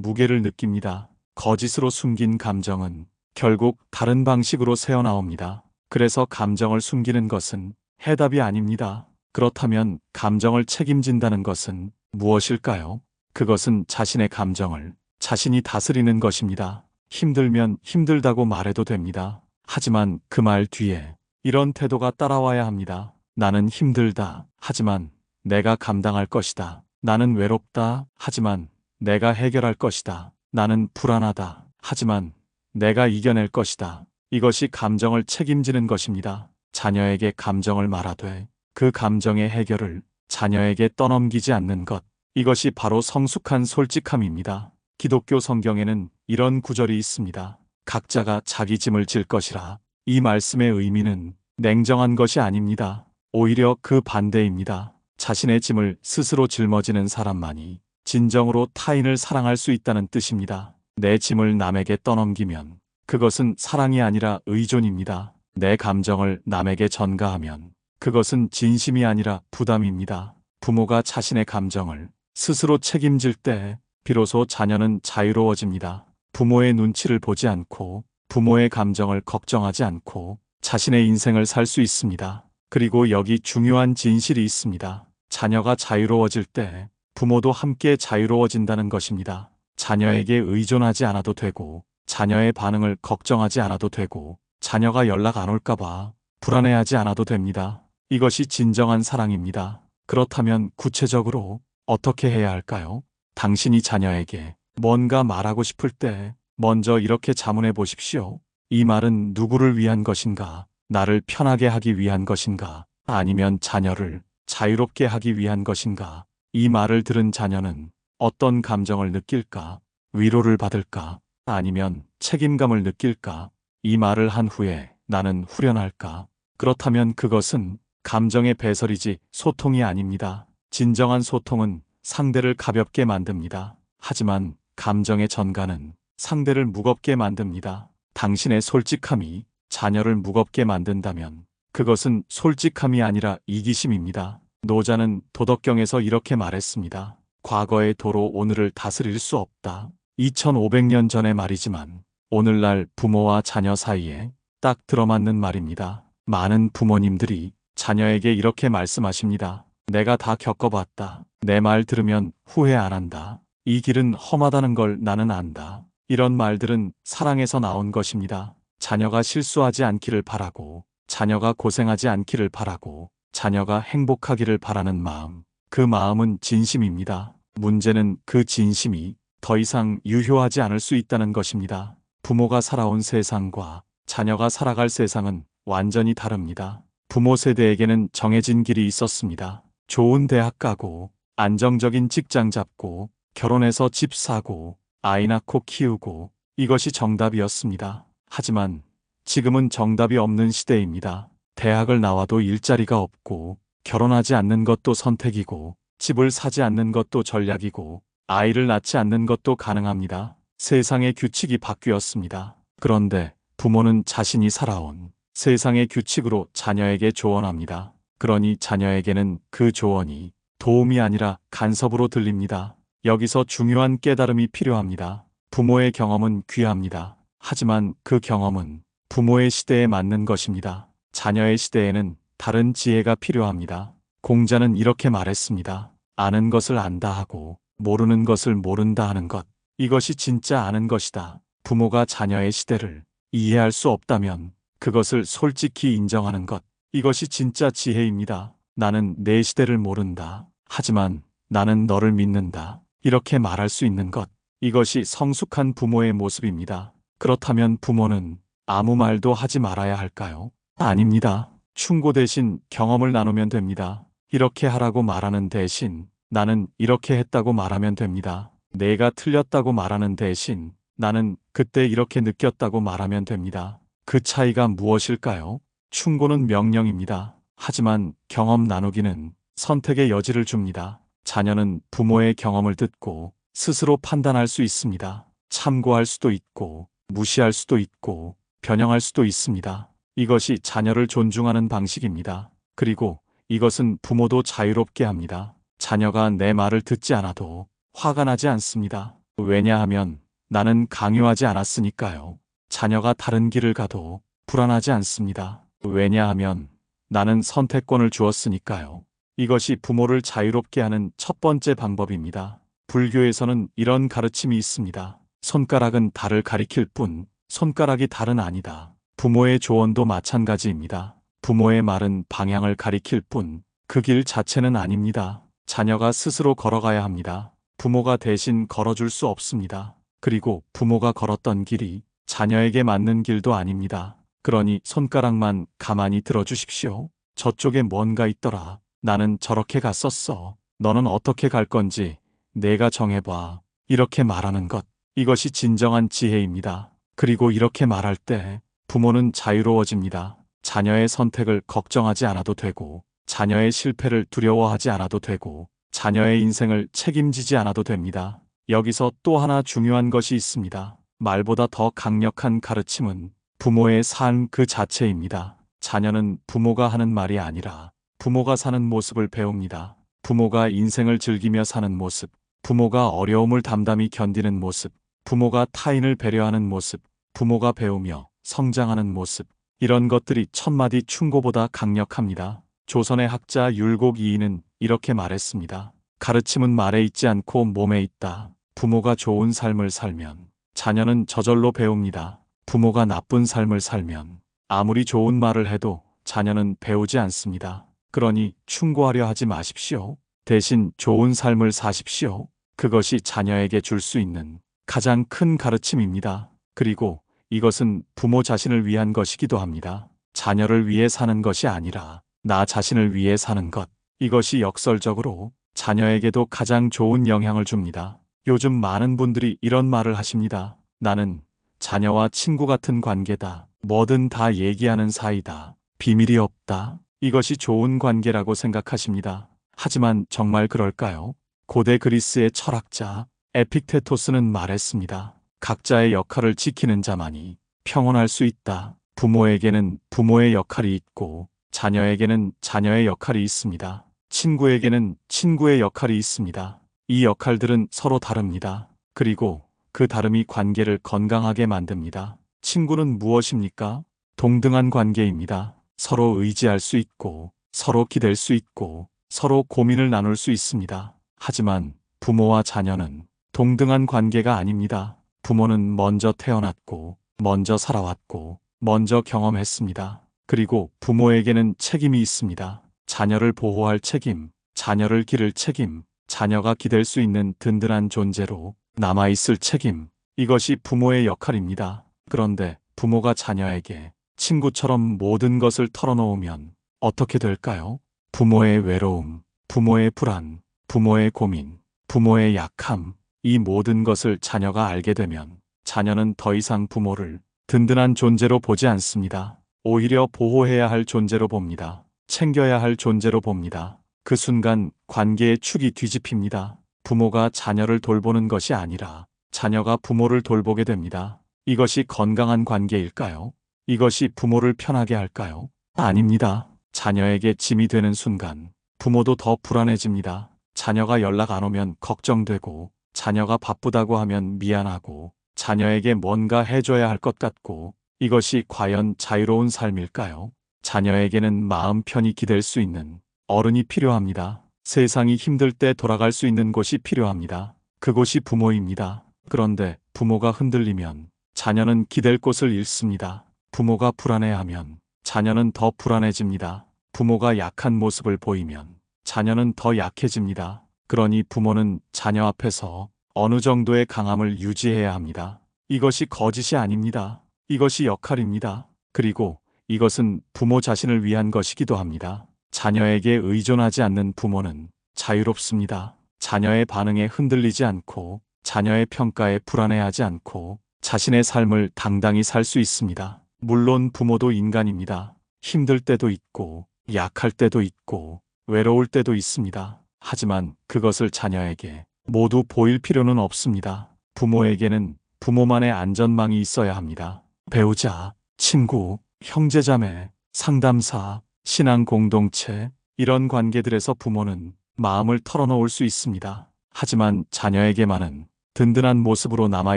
무게를 느낍니다. 거짓으로 숨긴 감정은 결국 다른 방식으로 새어나옵니다. 그래서 감정을 숨기는 것은 해답이 아닙니다. 그렇다면 감정을 책임진다는 것은 무엇일까요? 그것은 자신의 감정을 자신이 다스리는 것입니다. 힘들면 힘들다고 말해도 됩니다. 하지만 그 말 뒤에 이런 태도가 따라와야 합니다. 나는 힘들다. 하지만 내가 감당할 것이다. 나는 외롭다. 하지만 내가 해결할 것이다. 나는 불안하다. 하지만 내가 이겨낼 것이다. 이것이 감정을 책임지는 것입니다. 자녀에게 감정을 말하되 그 감정의 해결을 자녀에게 떠넘기지 않는 것. 이것이 바로 성숙한 솔직함입니다. 기독교 성경에는 이런 구절이 있습니다. 각자가 자기 짐을 질 것이라. 이 말씀의 의미는 냉정한 것이 아닙니다. 오히려 그 반대입니다. 자신의 짐을 스스로 짊어지는 사람만이 진정으로 타인을 사랑할 수 있다는 뜻입니다. 내 짐을 남에게 떠넘기면 그것은 사랑이 아니라 의존입니다. 내 감정을 남에게 전가하면 그것은 진심이 아니라 부담입니다. 부모가 자신의 감정을 스스로 책임질 때 비로소 자녀는 자유로워집니다. 부모의 눈치를 보지 않고 부모의 감정을 걱정하지 않고 자신의 인생을 살 수 있습니다. 그리고 여기 중요한 진실이 있습니다. 자녀가 자유로워질 때 부모도 함께 자유로워진다는 것입니다. 자녀에게 의존하지 않아도 되고 자녀의 반응을 걱정하지 않아도 되고 자녀가 연락 안 올까봐 불안해하지 않아도 됩니다. 이것이 진정한 사랑입니다. 그렇다면 구체적으로 어떻게 해야 할까요? 당신이 자녀에게 뭔가 말하고 싶을 때 먼저 이렇게 자문해 보십시오. 이 말은 누구를 위한 것인가? 나를 편하게 하기 위한 것인가? 아니면 자녀를 자유롭게 하기 위한 것인가? 이 말을 들은 자녀는 어떤 감정을 느낄까? 위로를 받을까? 아니면 책임감을 느낄까? 이 말을 한 후에 나는 후련할까? 그렇다면 그것은 감정의 배설이지 소통이 아닙니다. 진정한 소통은 상대를 가볍게 만듭니다. 하지만 감정의 전가는 상대를 무겁게 만듭니다. 당신의 솔직함이 자녀를 무겁게 만든다면 그것은 솔직함이 아니라 이기심입니다. 노자는 도덕경에서 이렇게 말했습니다. 과거의 도로 오늘을 다스릴 수 없다. 2500년 전의 말이지만 오늘날 부모와 자녀 사이에 딱 들어맞는 말입니다. 많은 부모님들이 자녀에게 이렇게 말씀하십니다. 내가 다 겪어봤다. 내 말 들으면 후회 안 한다. 이 길은 험하다는 걸 나는 안다. 이런 말들은 사랑에서 나온 것입니다. 자녀가 실수하지 않기를 바라고, 자녀가 고생하지 않기를 바라고, 자녀가 행복하기를 바라는 마음. 그 마음은 진심입니다. 문제는 그 진심이 더 이상 유효하지 않을 수 있다는 것입니다. 부모가 살아온 세상과 자녀가 살아갈 세상은 완전히 다릅니다. 부모 세대에게는 정해진 길이 있었습니다. 좋은 대학 가고, 안정적인 직장 잡고, 결혼해서 집 사고, 아이 낳고 키우고, 이것이 정답이었습니다. 하지만 지금은 정답이 없는 시대입니다. 대학을 나와도 일자리가 없고, 결혼하지 않는 것도 선택이고, 집을 사지 않는 것도 전략이고, 아이를 낳지 않는 것도 가능합니다. 세상의 규칙이 바뀌었습니다. 그런데 부모는 자신이 살아온 세상의 규칙으로 자녀에게 조언합니다. 그러니 자녀에게는 그 조언이 도움이 아니라 간섭으로 들립니다. 여기서 중요한 깨달음이 필요합니다. 부모의 경험은 귀합니다. 하지만 그 경험은 부모의 시대에 맞는 것입니다. 자녀의 시대에는 다른 지혜가 필요합니다. 공자는 이렇게 말했습니다. 아는 것을 안다 하고 모르는 것을 모른다 하는 것. 이것이 진짜 아는 것이다. 부모가 자녀의 시대를 이해할 수 없다면 그것을 솔직히 인정하는 것. 이것이 진짜 지혜입니다. 나는 내 시대를 모른다. 하지만 나는 너를 믿는다. 이렇게 말할 수 있는 것. 이것이 성숙한 부모의 모습입니다. 그렇다면 부모는 아무 말도 하지 말아야 할까요? 아닙니다. 충고 대신 경험을 나누면 됩니다. 이렇게 하라고 말하는 대신 나는 이렇게 했다고 말하면 됩니다. 내가 틀렸다고 말하는 대신 나는 그때 이렇게 느꼈다고 말하면 됩니다. 그 차이가 무엇일까요? 충고는 명령입니다. 하지만 경험 나누기는 선택의 여지를 줍니다. 자녀는 부모의 경험을 듣고 스스로 판단할 수 있습니다. 참고할 수도 있고, 무시할 수도 있고, 변형할 수도 있습니다. 이것이 자녀를 존중하는 방식입니다. 그리고 이것은 부모도 자유롭게 합니다. 자녀가 내 말을 듣지 않아도 화가 나지 않습니다. 왜냐하면 나는 강요하지 않았으니까요. 자녀가 다른 길을 가도 불안하지 않습니다. 왜냐하면 나는 선택권을 주었으니까요. 이것이 부모를 자유롭게 하는 첫 번째 방법입니다. 불교에서는 이런 가르침이 있습니다. 손가락은 달을 가리킬 뿐 손가락이 달은 아니다. 부모의 조언도 마찬가지입니다. 부모의 말은 방향을 가리킬 뿐 그 길 자체는 아닙니다. 자녀가 스스로 걸어가야 합니다. 부모가 대신 걸어줄 수 없습니다. 그리고 부모가 걸었던 길이 자녀에게 맞는 길도 아닙니다. 그러니 손가락만 가만히 들어주십시오. 저쪽에 뭔가 있더라. 나는 저렇게 갔었어. 너는 어떻게 갈 건지 내가 정해봐. 이렇게 말하는 것. 이것이 진정한 지혜입니다. 그리고 이렇게 말할 때 부모는 자유로워집니다. 자녀의 선택을 걱정하지 않아도 되고, 자녀의 실패를 두려워하지 않아도 되고, 자녀의 인생을 책임지지 않아도 됩니다. 여기서 또 하나 중요한 것이 있습니다. 말보다 더 강력한 가르침은 부모의 삶 그 자체입니다. 자녀는 부모가 하는 말이 아니라 부모가 사는 모습을 배웁니다. 부모가 인생을 즐기며 사는 모습, 부모가 어려움을 담담히 견디는 모습, 부모가 타인을 배려하는 모습, 부모가 배우며 성장하는 모습, 이런 것들이 천마디 충고보다 강력합니다. 조선의 학자 율곡이인은 이렇게 말했습니다. 가르침은 말에 있지 않고 몸에 있다. 부모가 좋은 삶을 살면 자녀는 저절로 배웁니다. 부모가 나쁜 삶을 살면 아무리 좋은 말을 해도 자녀는 배우지 않습니다. 그러니 충고하려 하지 마십시오. 대신 좋은 삶을 사십시오. 그것이 자녀에게 줄 수 있는 가장 큰 가르침입니다. 그리고 이것은 부모 자신을 위한 것이기도 합니다. 자녀를 위해 사는 것이 아니라 나 자신을 위해 사는 것. 이것이 역설적으로 자녀에게도 가장 좋은 영향을 줍니다. 요즘 많은 분들이 이런 말을 하십니다. 나는 자녀와 친구 같은 관계다. 뭐든 다 얘기하는 사이다. 비밀이 없다. 이것이 좋은 관계라고 생각하십니다. 하지만 정말 그럴까요? 고대 그리스의 철학자 에픽테토스는 말했습니다. 각자의 역할을 지키는 자만이 평온할 수 있다. 부모에게는 부모의 역할이 있고 자녀에게는 자녀의 역할이 있습니다. 친구에게는 친구의 역할이 있습니다. 이 역할들은 서로 다릅니다. 그리고 그 다름이 관계를 건강하게 만듭니다. 친구는 무엇입니까? 동등한 관계입니다. 서로 의지할 수 있고, 서로 기댈 수 있고, 서로 고민을 나눌 수 있습니다. 하지만 부모와 자녀는 동등한 관계가 아닙니다. 부모는 먼저 태어났고, 먼저 살아왔고, 먼저 경험했습니다. 그리고 부모에게는 책임이 있습니다. 자녀를 보호할 책임, 자녀를 기를 책임, 자녀가 기댈 수 있는 든든한 존재로 남아있을 책임. 이것이 부모의 역할입니다. 그런데 부모가 자녀에게 친구처럼 모든 것을 털어놓으면 어떻게 될까요? 부모의 외로움, 부모의 불안, 부모의 고민, 부모의 약함, 이 모든 것을 자녀가 알게 되면 자녀는 더 이상 부모를 든든한 존재로 보지 않습니다. 오히려 보호해야 할 존재로 봅니다. 챙겨야 할 존재로 봅니다. 그 순간 관계의 축이 뒤집힙니다. 부모가 자녀를 돌보는 것이 아니라 자녀가 부모를 돌보게 됩니다. 이것이 건강한 관계일까요? 이것이 부모를 편하게 할까요? 아닙니다. 자녀에게 짐이 되는 순간 부모도 더 불안해집니다. 자녀가 연락 안 오면 걱정되고, 자녀가 바쁘다고 하면 미안하고, 자녀에게 뭔가 해줘야 할 것 같고, 이것이 과연 자유로운 삶일까요? 자녀에게는 마음 편히 기댈 수 있는 어른이 필요합니다. 세상이 힘들 때 돌아갈 수 있는 곳이 필요합니다. 그곳이 부모입니다. 그런데 부모가 흔들리면 자녀는 기댈 곳을 잃습니다. 부모가 불안해하면 자녀는 더 불안해집니다. 부모가 약한 모습을 보이면 자녀는 더 약해집니다. 그러니 부모는 자녀 앞에서 어느 정도의 강함을 유지해야 합니다. 이것이 거짓이 아닙니다. 이것이 역할입니다. 그리고 이것은 부모 자신을 위한 것이기도 합니다. 자녀에게 의존하지 않는 부모는 자유롭습니다. 자녀의 반응에 흔들리지 않고, 자녀의 평가에 불안해하지 않고, 자신의 삶을 당당히 살 수 있습니다. 물론 부모도 인간입니다. 힘들 때도 있고, 약할 때도 있고, 외로울 때도 있습니다. 하지만 그것을 자녀에게 모두 보일 필요는 없습니다. 부모에게는 부모만의 안전망이 있어야 합니다. 배우자, 친구, 형제자매, 상담사, 신앙 공동체, 이런 관계들에서 부모는 마음을 털어놓을 수 있습니다. 하지만 자녀에게만은 든든한 모습으로 남아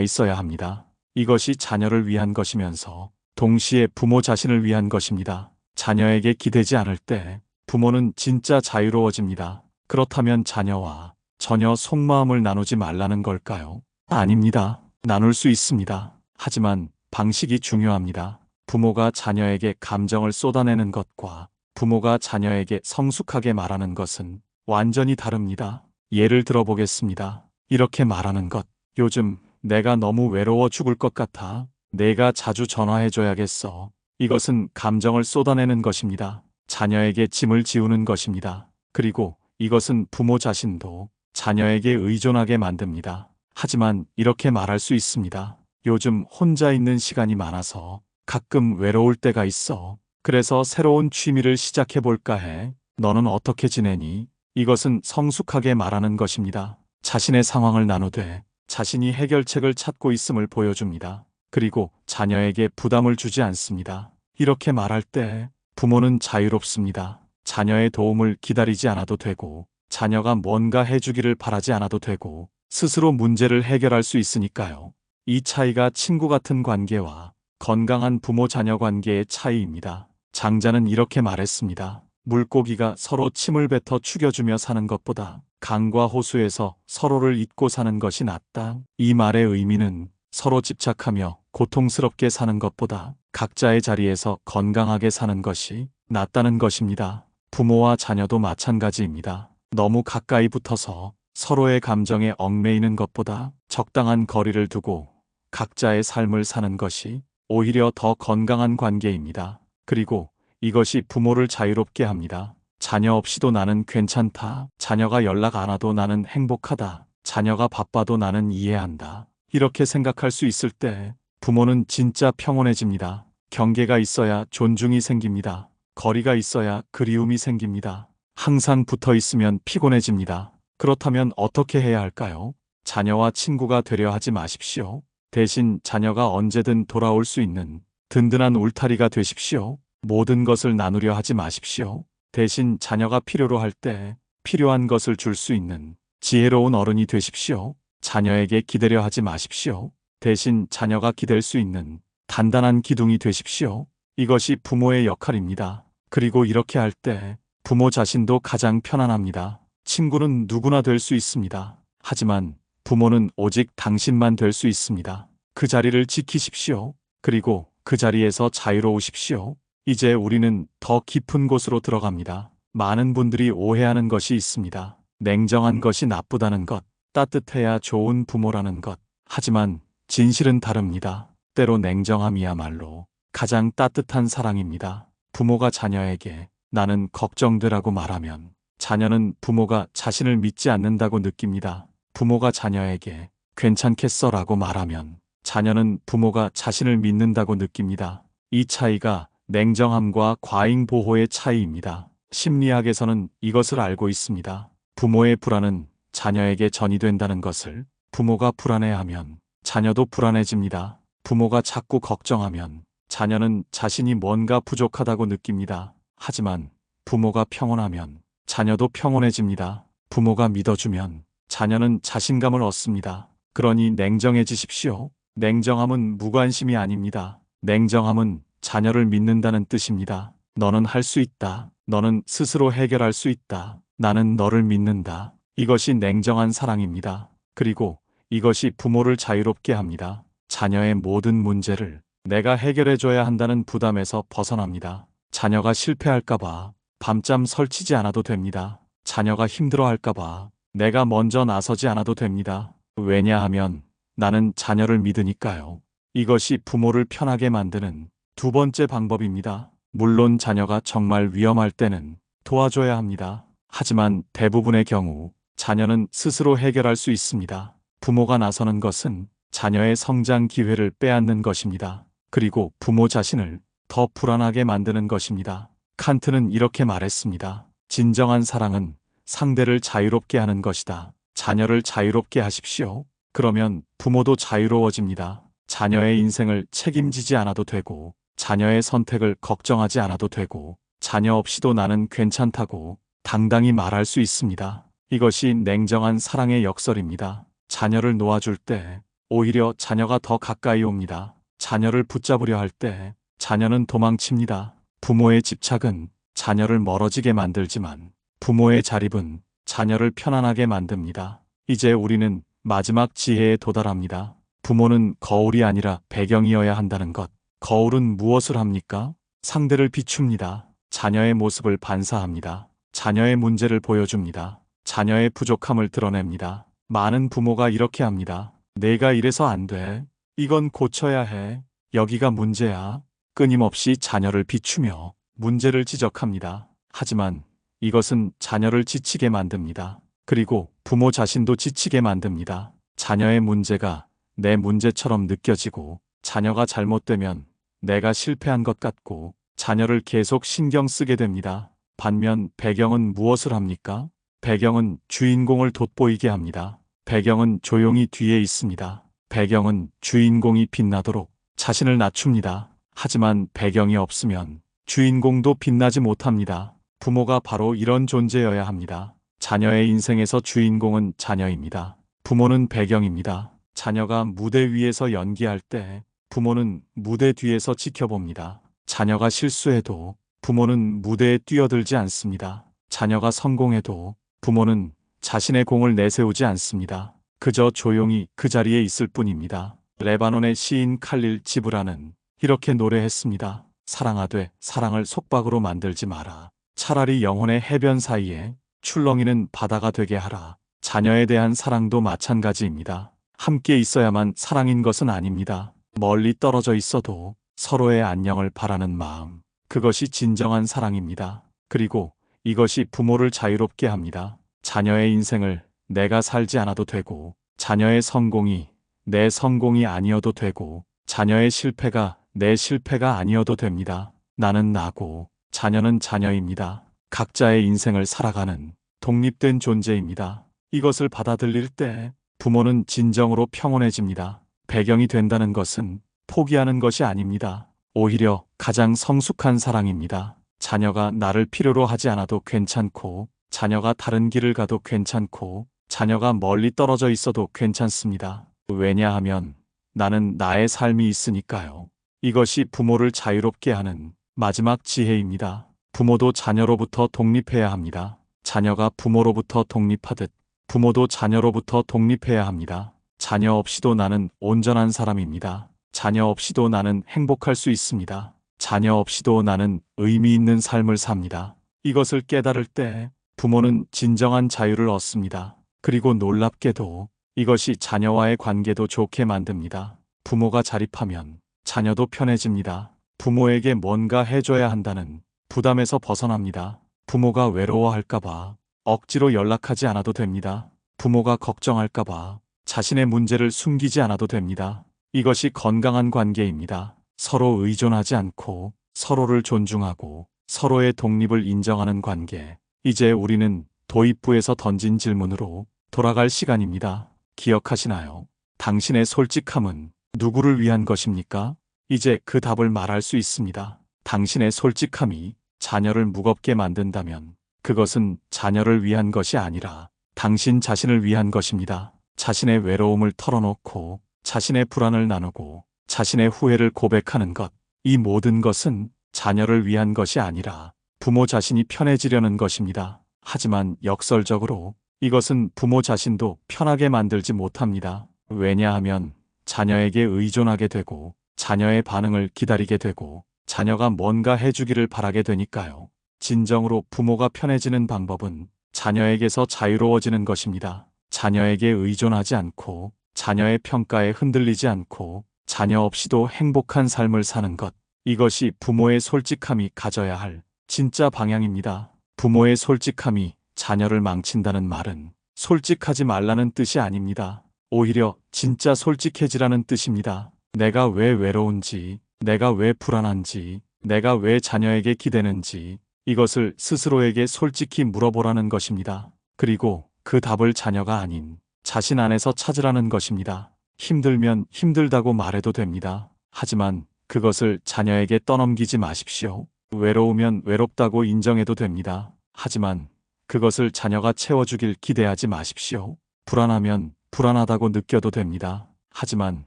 있어야 합니다. 이것이 자녀를 위한 것이면서 동시에 부모 자신을 위한 것입니다. 자녀에게 기대지 않을 때 부모는 진짜 자유로워집니다. 그렇다면 자녀와 전혀 속마음을 나누지 말라는 걸까요? 아닙니다. 나눌 수 있습니다. 하지만 방식이 중요합니다. 부모가 자녀에게 감정을 쏟아내는 것과 부모가 자녀에게 성숙하게 말하는 것은 완전히 다릅니다. 예를 들어보겠습니다. 이렇게 말하는 것. 요즘 내가 너무 외로워 죽을 것 같아. 내가 자주 전화해줘야겠어. 이것은 감정을 쏟아내는 것입니다. 자녀에게 짐을 지우는 것입니다. 그리고 이것은 부모 자신도 자녀에게 의존하게 만듭니다. 하지만 이렇게 말할 수 있습니다. 요즘 혼자 있는 시간이 많아서 가끔 외로울 때가 있어. 그래서 새로운 취미를 시작해볼까 해. 너는 어떻게 지내니? 이것은 성숙하게 말하는 것입니다. 자신의 상황을 나누되 자신이 해결책을 찾고 있음을 보여줍니다. 그리고 자녀에게 부담을 주지 않습니다. 이렇게 말할 때 부모는 자유롭습니다. 자녀의 도움을 기다리지 않아도 되고, 자녀가 뭔가 해주기를 바라지 않아도 되고, 스스로 문제를 해결할 수 있으니까요. 이 차이가 친구 같은 관계와 건강한 부모-자녀 관계의 차이입니다. 장자는 이렇게 말했습니다. 물고기가 서로 침을 뱉어 죽여주며 사는 것보다 강과 호수에서 서로를 잊고 사는 것이 낫다. 이 말의 의미는 서로 집착하며 고통스럽게 사는 것보다 각자의 자리에서 건강하게 사는 것이 낫다는 것입니다. 부모와 자녀도 마찬가지입니다. 너무 가까이 붙어서 서로의 감정에 얽매이는 것보다 적당한 거리를 두고 각자의 삶을 사는 것이 오히려 더 건강한 관계입니다. 그리고 이것이 부모를 자유롭게 합니다. 자녀 없이도 나는 괜찮다. 자녀가 연락 안 와도 나는 행복하다. 자녀가 바빠도 나는 이해한다. 이렇게 생각할 수 있을 때 부모는 진짜 평온해집니다. 경계가 있어야 존중이 생깁니다. 거리가 있어야 그리움이 생깁니다. 항상 붙어 있으면 피곤해집니다. 그렇다면 어떻게 해야 할까요? 자녀와 친구가 되려 하지 마십시오. 대신 자녀가 언제든 돌아올 수 있는 든든한 울타리가 되십시오. 모든 것을 나누려 하지 마십시오. 대신 자녀가 필요로 할 때 필요한 것을 줄 수 있는 지혜로운 어른이 되십시오. 자녀에게 기대려 하지 마십시오. 대신 자녀가 기댈 수 있는 단단한 기둥이 되십시오. 이것이 부모의 역할입니다. 그리고 이렇게 할 때 부모 자신도 가장 편안합니다. 친구는 누구나 될 수 있습니다. 하지만 부모는 오직 당신만 될 수 있습니다. 그 자리를 지키십시오. 그리고 그 자리에서 자유로우십시오. 이제 우리는 더 깊은 곳으로 들어갑니다. 많은 분들이 오해하는 것이 있습니다. 냉정한 것이 나쁘다는 것, 따뜻해야 좋은 부모라는 것. 하지만 진실은 다릅니다. 때로 냉정함이야말로 가장 따뜻한 사랑입니다. 부모가 자녀에게 나는 걱정되라고 말하면 자녀는 부모가 자신을 믿지 않는다고 느낍니다. 부모가 자녀에게 괜찮겠어라고 말하면 자녀는 부모가 자신을 믿는다고 느낍니다. 이 차이가 냉정함과 과잉 보호의 차이입니다. 심리학에서는 이것을 알고 있습니다. 부모의 불안은 자녀에게 전이된다는 것을 부모가 불안해하면 자녀도 불안해집니다. 부모가 자꾸 걱정하면 자녀는 자신이 뭔가 부족하다고 느낍니다. 하지만 부모가 평온하면 자녀도 평온해집니다. 부모가 믿어주면 자녀는 자신감을 얻습니다. 그러니 냉정해지십시오. 냉정함은 무관심이 아닙니다. 냉정함은 자녀를 믿는다는 뜻입니다. 너는 할 수 있다. 너는 스스로 해결할 수 있다. 나는 너를 믿는다. 이것이 냉정한 사랑입니다. 그리고 이것이 부모를 자유롭게 합니다. 자녀의 모든 문제를 내가 해결해줘야 한다는 부담에서 벗어납니다. 자녀가 실패할까봐 밤잠 설치지 않아도 됩니다. 자녀가 힘들어할까봐 내가 먼저 나서지 않아도 됩니다. 왜냐하면 나는 자녀를 믿으니까요. 이것이 부모를 편하게 만드는 두 번째 방법입니다. 물론 자녀가 정말 위험할 때는 도와줘야 합니다. 하지만 대부분의 경우 자녀는 스스로 해결할 수 있습니다. 부모가 나서는 것은 자녀의 성장 기회를 빼앗는 것입니다. 그리고 부모 자신을 더 불안하게 만드는 것입니다. 칸트는 이렇게 말했습니다. 진정한 사랑은 상대를 자유롭게 하는 것이다. 자녀를 자유롭게 하십시오. 그러면 부모도 자유로워집니다. 자녀의 인생을 책임지지 않아도 되고, 자녀의 선택을 걱정하지 않아도 되고, 자녀 없이도 나는 괜찮다고 당당히 말할 수 있습니다. 이것이 냉정한 사랑의 역설입니다. 자녀를 놓아줄 때 오히려 자녀가 더 가까이 옵니다. 자녀를 붙잡으려 할 때 자녀는 도망칩니다. 부모의 집착은 자녀를 멀어지게 만들지만 부모의 자립은 자녀를 편안하게 만듭니다. 이제 우리는 마지막 지혜에 도달합니다. 부모는 거울이 아니라 배경이어야 한다는 것. 거울은 무엇을 합니까? 상대를 비춥니다. 자녀의 모습을 반사합니다. 자녀의 문제를 보여줍니다. 자녀의 부족함을 드러냅니다. 많은 부모가 이렇게 합니다. 내가 이래서 안 돼. 이건 고쳐야 해. 여기가 문제야. 끊임없이 자녀를 비추며 문제를 지적합니다. 하지만 이것은 자녀를 지치게 만듭니다. 그리고 부모 자신도 지치게 만듭니다. 자녀의 문제가 내 문제처럼 느껴지고 자녀가 잘못되면 내가 실패한 것 같고 자녀를 계속 신경 쓰게 됩니다. 반면 배경은 무엇을 합니까? 배경은 주인공을 돋보이게 합니다. 배경은 조용히 뒤에 있습니다. 배경은 주인공이 빛나도록 자신을 낮춥니다. 하지만 배경이 없으면 주인공도 빛나지 못합니다. 부모가 바로 이런 존재여야 합니다. 자녀의 인생에서 주인공은 자녀입니다. 부모는 배경입니다. 자녀가 무대 위에서 연기할 때 부모는 무대 뒤에서 지켜봅니다. 자녀가 실수해도 부모는 무대에 뛰어들지 않습니다. 자녀가 성공해도 부모는 자신의 공을 내세우지 않습니다. 그저 조용히 그 자리에 있을 뿐입니다. 레바논의 시인 칼릴 지브라는 이렇게 노래했습니다. 사랑하되 사랑을 속박으로 만들지 마라. 차라리 영혼의 해변 사이에 출렁이는 바다가 되게 하라. 자녀에 대한 사랑도 마찬가지입니다. 함께 있어야만 사랑인 것은 아닙니다. 멀리 떨어져 있어도 서로의 안녕을 바라는 마음. 그것이 진정한 사랑입니다. 그리고 이것이 부모를 자유롭게 합니다. 자녀의 인생을 내가 살지 않아도 되고, 자녀의 성공이 내 성공이 아니어도 되고, 자녀의 실패가 내 실패가 아니어도 됩니다. 나는 나고 자녀는 자녀입니다. 각자의 인생을 살아가는 독립된 존재입니다. 이것을 받아들일 때 부모는 진정으로 평온해집니다. 배경이 된다는 것은 포기하는 것이 아닙니다. 오히려 가장 성숙한 사랑입니다. 자녀가 나를 필요로 하지 않아도 괜찮고, 자녀가 다른 길을 가도 괜찮고, 자녀가 멀리 떨어져 있어도 괜찮습니다. 왜냐하면 나는 나의 삶이 있으니까요. 이것이 부모를 자유롭게 하는 마지막 지혜입니다. 부모도 자녀로부터 독립해야 합니다. 자녀가 부모로부터 독립하듯 부모도 자녀로부터 독립해야 합니다. 자녀 없이도 나는 온전한 사람입니다. 자녀 없이도 나는 행복할 수 있습니다. 자녀 없이도 나는 의미 있는 삶을 삽니다. 이것을 깨달을 때 부모는 진정한 자유를 얻습니다. 그리고 놀랍게도 이것이 자녀와의 관계도 좋게 만듭니다. 부모가 자립하면 자녀도 편해집니다. 부모에게 뭔가 해줘야 한다는 부담에서 벗어납니다. 부모가 외로워할까봐 억지로 연락하지 않아도 됩니다. 부모가 걱정할까봐 자신의 문제를 숨기지 않아도 됩니다. 이것이 건강한 관계입니다. 서로 의존하지 않고 서로를 존중하고 서로의 독립을 인정하는 관계. 이제 우리는 도입부에서 던진 질문으로 돌아갈 시간입니다. 기억하시나요? 당신의 솔직함은 누구를 위한 것입니까? 이제 그 답을 말할 수 있습니다. 당신의 솔직함이 자녀를 무겁게 만든다면 그것은 자녀를 위한 것이 아니라 당신 자신을 위한 것입니다. 자신의 외로움을 털어놓고 자신의 불안을 나누고 자신의 후회를 고백하는 것. 이 모든 것은 자녀를 위한 것이 아니라 부모 자신이 편해지려는 것입니다. 하지만 역설적으로 이것은 부모 자신도 편하게 만들지 못합니다. 왜냐하면 자녀에게 의존하게 되고 자녀의 반응을 기다리게 되고 자녀가 뭔가 해주기를 바라게 되니까요. 진정으로 부모가 편해지는 방법은 자녀에게서 자유로워지는 것입니다. 자녀에게 의존하지 않고 자녀의 평가에 흔들리지 않고 자녀 없이도 행복한 삶을 사는 것. 이것이 부모의 솔직함이 가져야 할 진짜 방향입니다. 부모의 솔직함이 자녀를 망친다는 말은 솔직하지 말라는 뜻이 아닙니다. 오히려 진짜 솔직해지라는 뜻입니다. 내가 왜 외로운지, 내가 왜 불안한지, 내가 왜 자녀에게 기대는지 이것을 스스로에게 솔직히 물어보라는 것입니다. 그리고 그 답을 자녀가 아닌 자신 안에서 찾으라는 것입니다. 힘들면 힘들다고 말해도 됩니다. 하지만 그것을 자녀에게 떠넘기지 마십시오. 외로우면 외롭다고 인정해도 됩니다. 하지만 그것을 자녀가 채워주길 기대하지 마십시오. 불안하면 불안하다고 느껴도 됩니다. 하지만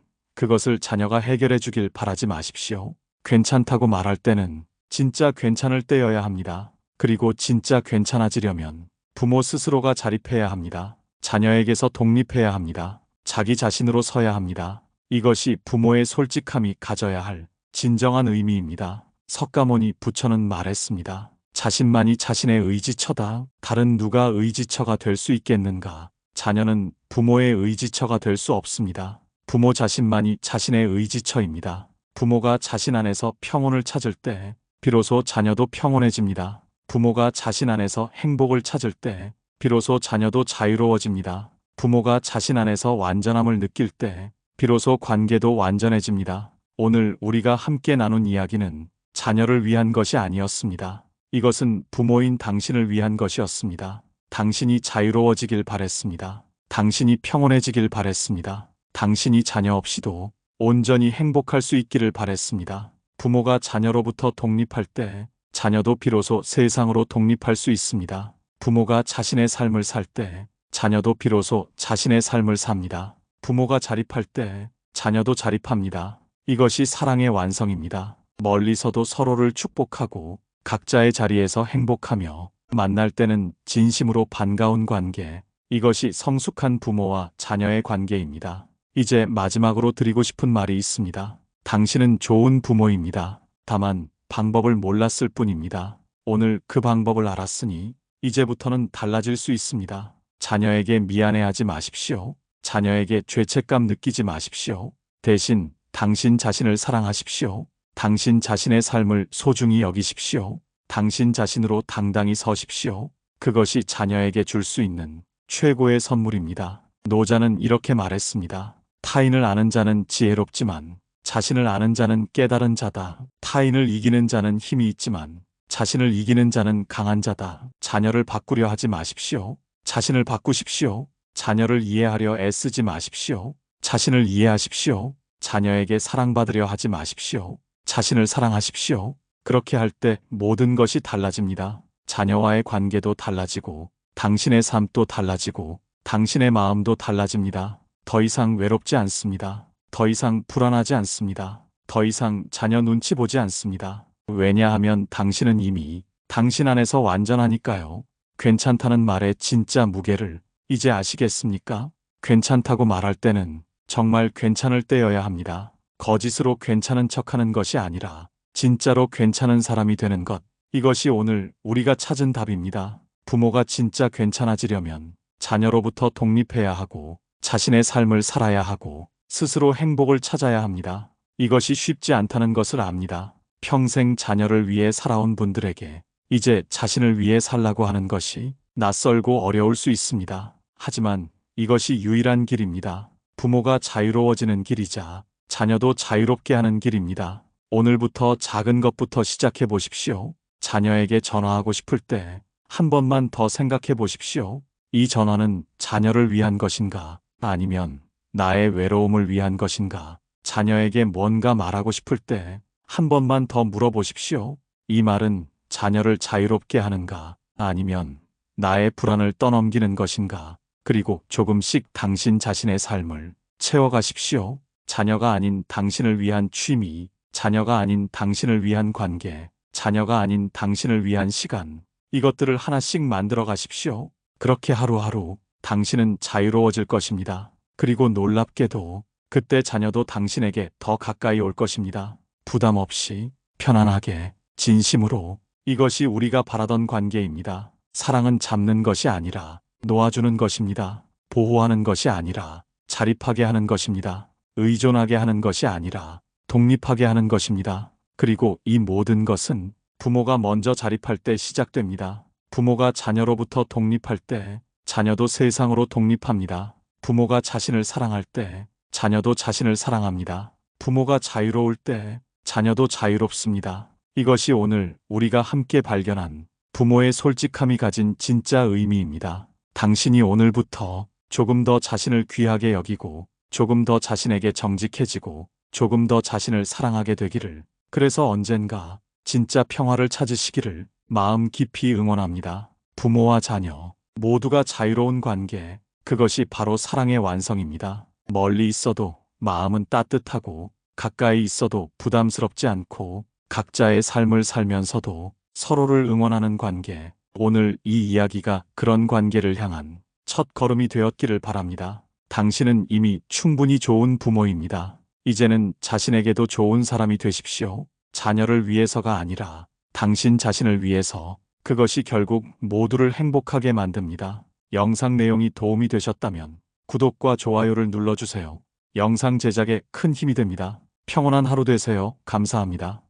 그것을 자녀가 해결해 주길 바라지 마십시오. 괜찮다고 말할 때는 진짜 괜찮을 때여야 합니다. 그리고 진짜 괜찮아지려면 부모 스스로가 자립해야 합니다. 자녀에게서 독립해야 합니다. 자기 자신으로 서야 합니다. 이것이 부모의 솔직함이 가져야 할 진정한 의미입니다. 석가모니 부처는 말했습니다. 자신만이 자신의 의지처다. 다른 누가 의지처가 될 수 있겠는가? 자녀는 부모의 의지처가 될 수 없습니다. 부모 자신만이 자신의 의지처입니다. 부모가 자신 안에서 평온을 찾을 때 비로소 자녀도 평온해집니다. 부모가 자신 안에서 행복을 찾을 때 비로소 자녀도 자유로워집니다. 부모가 자신 안에서 완전함을 느낄 때 비로소 관계도 완전해집니다. 오늘 우리가 함께 나눈 이야기는 자녀를 위한 것이 아니었습니다. 이것은 부모인 당신을 위한 것이었습니다. 당신이 자유로워지길 바랬습니다. 당신이 평온해지길 바랬습니다. 당신이 자녀 없이도 온전히 행복할 수 있기를 바랬습니다. 부모가 자녀로부터 독립할 때 자녀도 비로소 세상으로 독립할 수 있습니다. 부모가 자신의 삶을 살 때 자녀도 비로소 자신의 삶을 삽니다. 부모가 자립할 때 자녀도 자립합니다. 이것이 사랑의 완성입니다. 멀리서도 서로를 축복하고 각자의 자리에서 행복하며 만날 때는 진심으로 반가운 관계. 이것이 성숙한 부모와 자녀의 관계입니다. 이제 마지막으로 드리고 싶은 말이 있습니다. 당신은 좋은 부모입니다. 다만 방법을 몰랐을 뿐입니다. 오늘 그 방법을 알았으니 이제부터는 달라질 수 있습니다. 자녀에게 미안해하지 마십시오. 자녀에게 죄책감 느끼지 마십시오. 대신 당신 자신을 사랑하십시오. 당신 자신의 삶을 소중히 여기십시오. 당신 자신으로 당당히 서십시오. 그것이 자녀에게 줄 수 있는 최고의 선물입니다. 노자는 이렇게 말했습니다. 타인을 아는 자는 지혜롭지만 자신을 아는 자는 깨달은 자다. 타인을 이기는 자는 힘이 있지만 자신을 이기는 자는 강한 자다. 자녀를 바꾸려 하지 마십시오. 자신을 바꾸십시오. 자녀를 이해하려 애쓰지 마십시오. 자신을 이해하십시오. 자녀에게 사랑받으려 하지 마십시오. 자신을 사랑하십시오. 그렇게 할 때 모든 것이 달라집니다. 자녀와의 관계도 달라지고 당신의 삶도 달라지고 당신의 마음도 달라집니다. 더 이상 외롭지 않습니다. 더 이상 불안하지 않습니다. 더 이상 자녀 눈치 보지 않습니다. 왜냐하면 당신은 이미 당신 안에서 완전하니까요. 괜찮다는 말의 진짜 무게를 이제 아시겠습니까? 괜찮다고 말할 때는 정말 괜찮을 때여야 합니다. 거짓으로 괜찮은 척하는 것이 아니라 진짜로 괜찮은 사람이 되는 것. 이것이 오늘 우리가 찾은 답입니다. 부모가 진짜 괜찮아지려면 자녀로부터 독립해야 하고 자신의 삶을 살아야 하고 스스로 행복을 찾아야 합니다. 이것이 쉽지 않다는 것을 압니다. 평생 자녀를 위해 살아온 분들에게 이제 자신을 위해 살라고 하는 것이 낯설고 어려울 수 있습니다. 하지만 이것이 유일한 길입니다. 부모가 자유로워지는 길이자 자녀도 자유롭게 하는 길입니다. 오늘부터 작은 것부터 시작해 보십시오. 자녀에게 전화하고 싶을 때 한 번만 더 생각해 보십시오. 이 전화는 자녀를 위한 것인가? 아니면 나의 외로움을 위한 것인가? 자녀에게 뭔가 말하고 싶을 때 한 번만 더 물어보십시오. 이 말은 자녀를 자유롭게 하는가? 아니면 나의 불안을 떠넘기는 것인가? 그리고 조금씩 당신 자신의 삶을 채워가십시오. 자녀가 아닌 당신을 위한 취미, 자녀가 아닌 당신을 위한 관계, 자녀가 아닌 당신을 위한 시간, 이것들을 하나씩 만들어 가십시오. 그렇게 하루하루 당신은 자유로워질 것입니다. 그리고 놀랍게도 그때 자녀도 당신에게 더 가까이 올 것입니다. 부담 없이, 편안하게, 진심으로. 이것이 우리가 바라던 관계입니다. 사랑은 잡는 것이 아니라 놓아주는 것입니다. 보호하는 것이 아니라 자립하게 하는 것입니다. 의존하게 하는 것이 아니라 독립하게 하는 것입니다. 그리고 이 모든 것은 부모가 먼저 자립할 때 시작됩니다. 부모가 자녀로부터 독립할 때 자녀도 세상으로 독립합니다. 부모가 자신을 사랑할 때 자녀도 자신을 사랑합니다. 부모가 자유로울 때 자녀도 자유롭습니다. 이것이 오늘 우리가 함께 발견한 부모의 솔직함이 가진 진짜 의미입니다. 당신이 오늘부터 조금 더 자신을 귀하게 여기고 조금 더 자신에게 정직해지고 조금 더 자신을 사랑하게 되기를, 그래서 언젠가 진짜 평화를 찾으시기를 마음 깊이 응원합니다. 부모와 자녀 모두가 자유로운 관계. 그것이 바로 사랑의 완성입니다. 멀리 있어도 마음은 따뜻하고 가까이 있어도 부담스럽지 않고 각자의 삶을 살면서도 서로를 응원하는 관계. 오늘 이 이야기가 그런 관계를 향한 첫 걸음이 되었기를 바랍니다. 당신은 이미 충분히 좋은 부모입니다. 이제는 자신에게도 좋은 사람이 되십시오. 자녀를 위해서가 아니라 당신 자신을 위해서. 그것이 결국 모두를 행복하게 만듭니다. 영상 내용이 도움이 되셨다면 구독과 좋아요를 눌러주세요. 영상 제작에 큰 힘이 됩니다. 평온한 하루 되세요. 감사합니다.